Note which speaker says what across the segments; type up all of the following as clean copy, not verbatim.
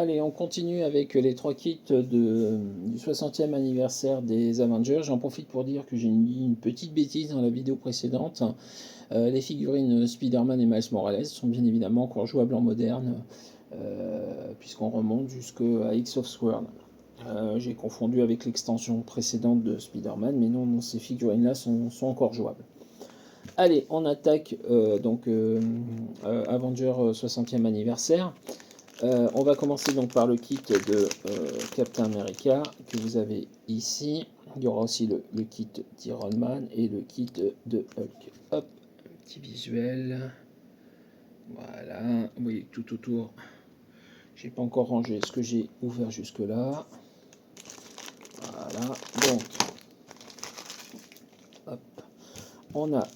Speaker 1: Allez, on continue avec les 3 kits du 60e anniversaire des Avengers. J'en profite pour dire que j'ai mis une petite bêtise dans la vidéo précédente. Les figurines Spider-Man et Miles Morales sont bien évidemment encore jouables en moderne, puisqu'on remonte jusqu'à X of Sword. J'ai confondu avec l'extension précédente de Spider-Man, mais non, ces figurines-là sont encore jouables. Allez, on attaque Avenger 60e anniversaire. On va commencer donc par le kit de Captain America que vous avez ici. Il y aura aussi le kit d'Iron Man et le kit de Hulk. Hop, un petit visuel. Voilà, vous voyez que tout autour, j'ai pas encore rangé ce que j'ai ouvert jusque là. Voilà, donc hop, on a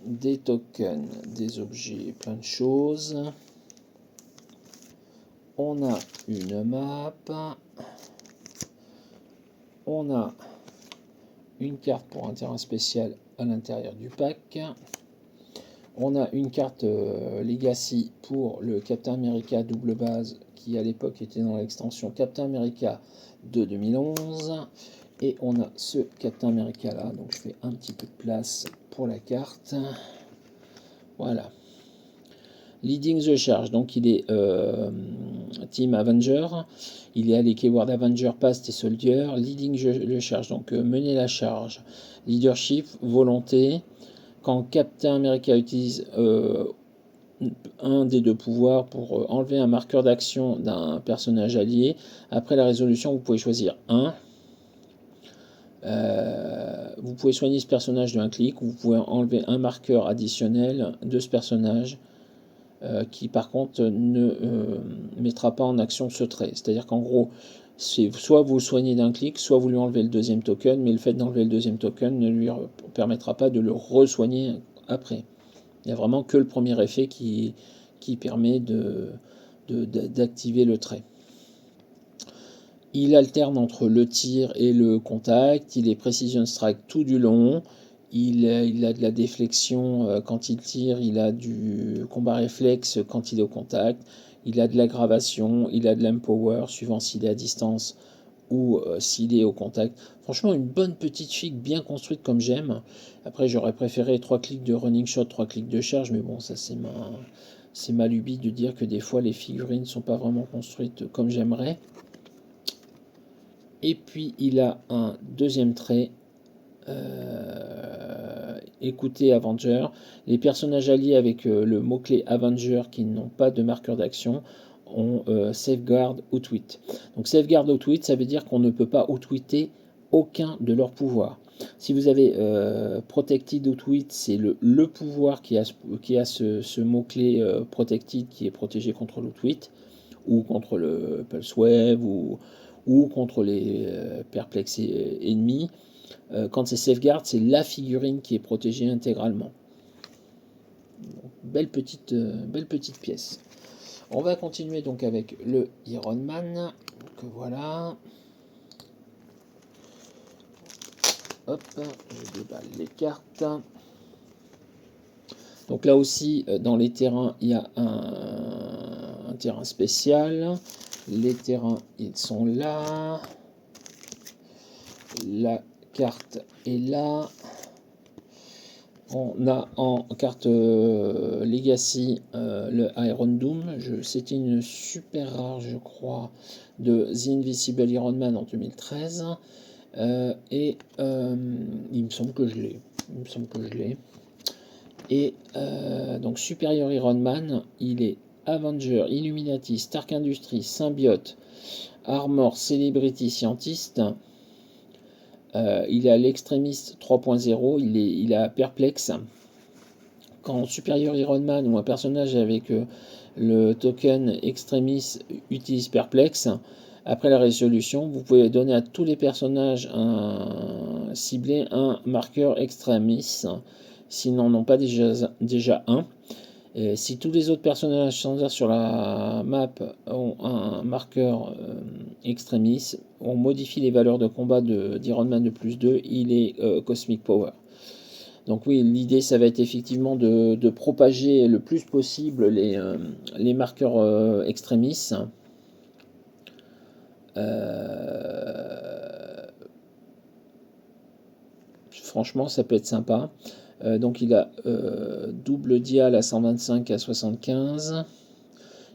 Speaker 1: des tokens, des objets, plein de choses. On a une map. On a une carte pour un terrain spécial à l'intérieur du pack. On a une carte Legacy pour le Captain America double base qui à l'époque était dans l'extension Captain America de 2011. Et on a ce Captain America là, donc je fais un petit peu de place pour la carte. Voilà. Leading the Charge, donc il est Team Avenger, il est allé Keyword Avenger, Past et Soldier. Leading the Charge, donc mener la charge. Leadership, volonté. Quand Captain America utilise un des deux pouvoirs pour enlever un marqueur d'action d'un personnage allié, après la résolution, vous pouvez choisir un. Vous pouvez soigner ce personnage d'un clic, ou vous pouvez enlever un marqueur additionnel de ce personnage. Qui par contre ne mettra pas en action ce trait. C'est-à-dire qu'en gros, soit vous le soignez d'un clic, soit vous lui enlevez le deuxième token, mais le fait d'enlever le deuxième token ne lui permettra pas de le re-soigner après. Il n'y a vraiment que le premier effet qui permet d'activer le trait. Il alterne entre le tir et le contact, il est Precision Strike tout du long. Il a de la déflexion quand il tire, il a du combat réflexe quand il est au contact, il a de l'aggravation, il a de l'empower suivant s'il est à distance ou s'il est au contact. Franchement, une bonne petite figue bien construite comme j'aime. Après, j'aurais préféré 3 clics de running shot, 3 clics de charge, mais bon, ça c'est ma lubie de dire que des fois les figurines ne sont pas vraiment construites comme j'aimerais. Et puis il a un deuxième trait. Écoutez Avenger, les personnages alliés avec le mot-clé Avenger qui n'ont pas de marqueur d'action ont Safeguard Outwit. Donc Safeguard Outwit, ça veut dire qu'on ne peut pas outwiter aucun de leurs pouvoirs. Si vous avez Protected Outwit, c'est le pouvoir qui a ce mot-clé Protected qui est protégé contre l'outwit, ou contre le Pulse Wave, ou contre les perplexes ennemis. Quand c'est Safeguard, c'est la figurine qui est protégée intégralement. Belle petite pièce. On va continuer donc avec le Iron Man. Que voilà. Hop, je déballe les cartes. Donc là aussi, dans les terrains, il y a un terrain spécial. Les terrains, ils sont là. La carte est là. On a en carte Legacy le Iron Doom. C'était une super rare, je crois, de The Invisible Iron Man en 2013. Il me semble que je l'ai. Et donc Superior Iron Man, il est Avenger, Illuminati, Stark Industries, Symbiote, Armor, Celebrity, Scientist. Il est à l'extrémiste 3.0, il est à perplexe. Quand Superior Iron Man ou un personnage avec le token Extremis utilise perplexe, après la résolution, vous pouvez donner à tous les personnages ciblés un marqueur Extremis, s'ils n'en ont pas déjà un. Et si tous les autres personnages standards sur la map ont un marqueur Extremis, on modifie les valeurs de combat d'Iron Man de plus 2, il est Cosmic Power. Donc oui, l'idée ça va être effectivement de propager le plus possible les marqueurs Extremis. Franchement, ça peut être sympa. Donc il a double dial à 125 à 75.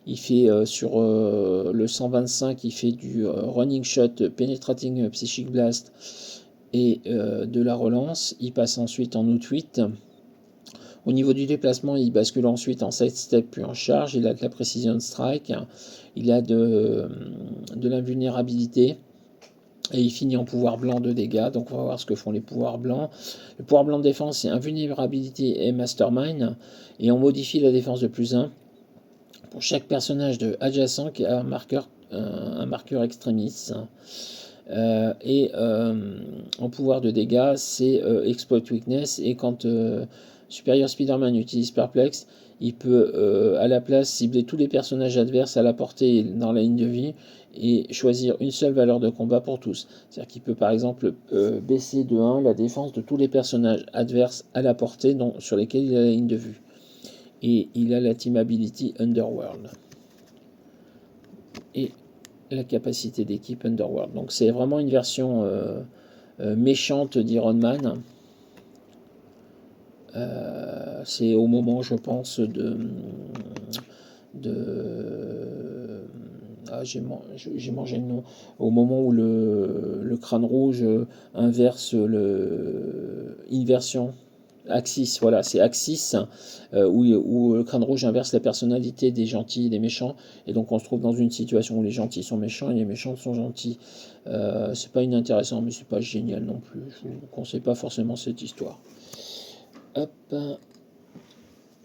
Speaker 1: Il fait sur le 125, il fait du running shot, penetrating psychic blast et de la relance. Il passe ensuite en out-8. Au niveau du déplacement, il bascule ensuite en sidestep puis en charge. Il a de la precision strike. Il a de l'invulnérabilité. Et il finit en pouvoir blanc de dégâts. Donc on va voir ce que font les pouvoirs blancs. Le pouvoir blanc de défense, c'est invulnérabilité et mastermind. Et on modifie la défense de +1 pour chaque personnage de adjacent qui a un marqueur extremis. En pouvoir de dégâts, c'est exploit weakness. Et quand Superior Spider-Man utilise Perplex, il peut à la place cibler tous les personnages adverses à la portée dans la ligne de vie et choisir une seule valeur de combat pour tous. C'est-à-dire qu'il peut par exemple baisser de 1 la défense de tous les personnages adverses à la portée sur lesquels il a la ligne de vue. Et il a la Team Ability Underworld. Et la capacité d'équipe Underworld. Donc c'est vraiment une version méchante d'Iron Man. C'est au moment, je pense, j'ai mangé le nom. Au moment où le crâne rouge inverse inversion. Axis, voilà, c'est Axis, où le crâne rouge inverse la personnalité des gentils et des méchants, et donc on se trouve dans une situation où les gentils sont méchants et les méchants sont gentils. C'est pas inintéressant, mais c'est pas génial non plus. Je vous conseille pas forcément cette histoire. Hop.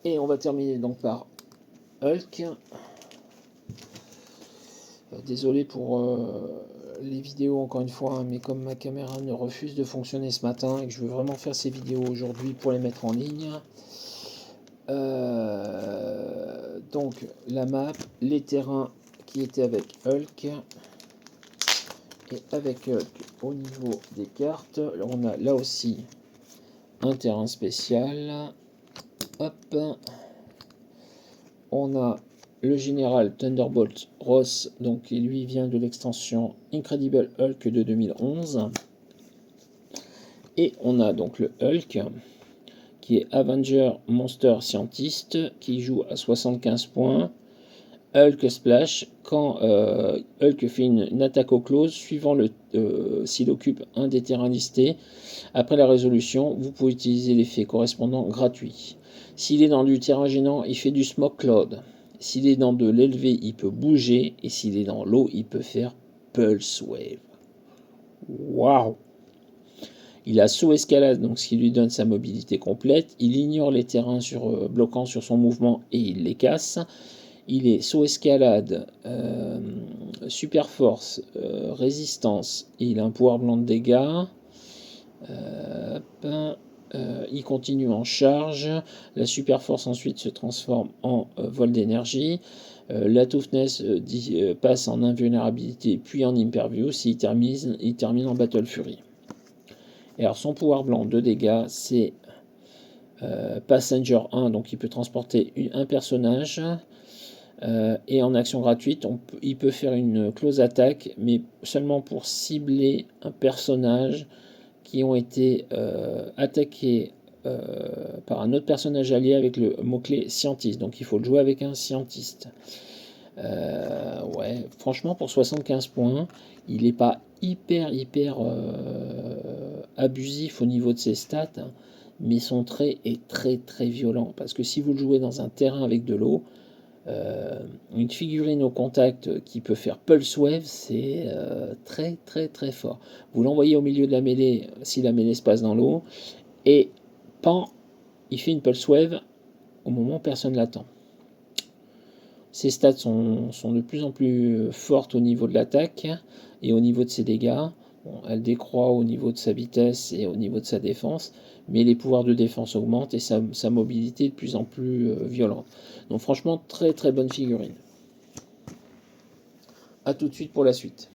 Speaker 1: Et on va terminer donc par Hulk. Désolé pour les vidéos encore une fois, hein, mais comme ma caméra ne refuse de fonctionner ce matin et que je veux vraiment faire ces vidéos aujourd'hui pour les mettre en ligne. Donc la map, les terrains qui étaient avec Hulk. Et avec Hulk au niveau des cartes, on a là aussi un terrain spécial. Hop. On a le général Thunderbolt Ross, donc qui lui vient de l'extension Incredible Hulk de 2011. Et on a donc le Hulk, qui est Avenger Monster Scientist, qui joue à 75 points. Hulk Splash, quand Hulk fait une attaque au close, suivant s'il occupe un des terrains listés, après la résolution, vous pouvez utiliser l'effet correspondant gratuit. S'il est dans du terrain gênant, il fait du Smoke Cloud. S'il est dans de l'élevé, il peut bouger. Et s'il est dans l'eau, il peut faire Pulse Wave. Waouh! Il a saut escalade, donc ce qui lui donne sa mobilité complète. Il ignore les terrains bloquants sur son mouvement et il les casse. Il est saut escalade, super force, résistance. Et il a un pouvoir blanc de dégâts. Il continue en charge. La super force ensuite se transforme en vol d'énergie. La toughness passe en invulnérabilité puis en imperview. S'il il termine en battle fury. Et alors son pouvoir blanc de dégâts, c'est Passenger 1, donc il peut transporter un personnage. Et en action gratuite, il peut faire une close attaque, mais seulement pour cibler un personnage qui ont été attaqués par un autre personnage allié avec le mot-clé scientiste. Donc il faut le jouer avec un scientiste. Ouais, franchement, pour 75 points, il n'est pas hyper abusif au niveau de ses stats, hein, mais son trait est très violent. Parce que si vous le jouez dans un terrain avec de l'eau, une figurine au contact qui peut faire Pulse Wave, c'est très fort. Vous l'envoyez au milieu de la mêlée si la mêlée se passe dans l'eau, et pan, il fait une Pulse Wave au moment où personne ne l'attend. Ses stats sont de plus en plus fortes au niveau de l'attaque et au niveau de ses dégâts. Bon, elle décroît au niveau de sa vitesse et au niveau de sa défense, mais les pouvoirs de défense augmentent et sa mobilité est de plus en plus violente. Donc franchement, très bonne figurine. A tout de suite pour la suite.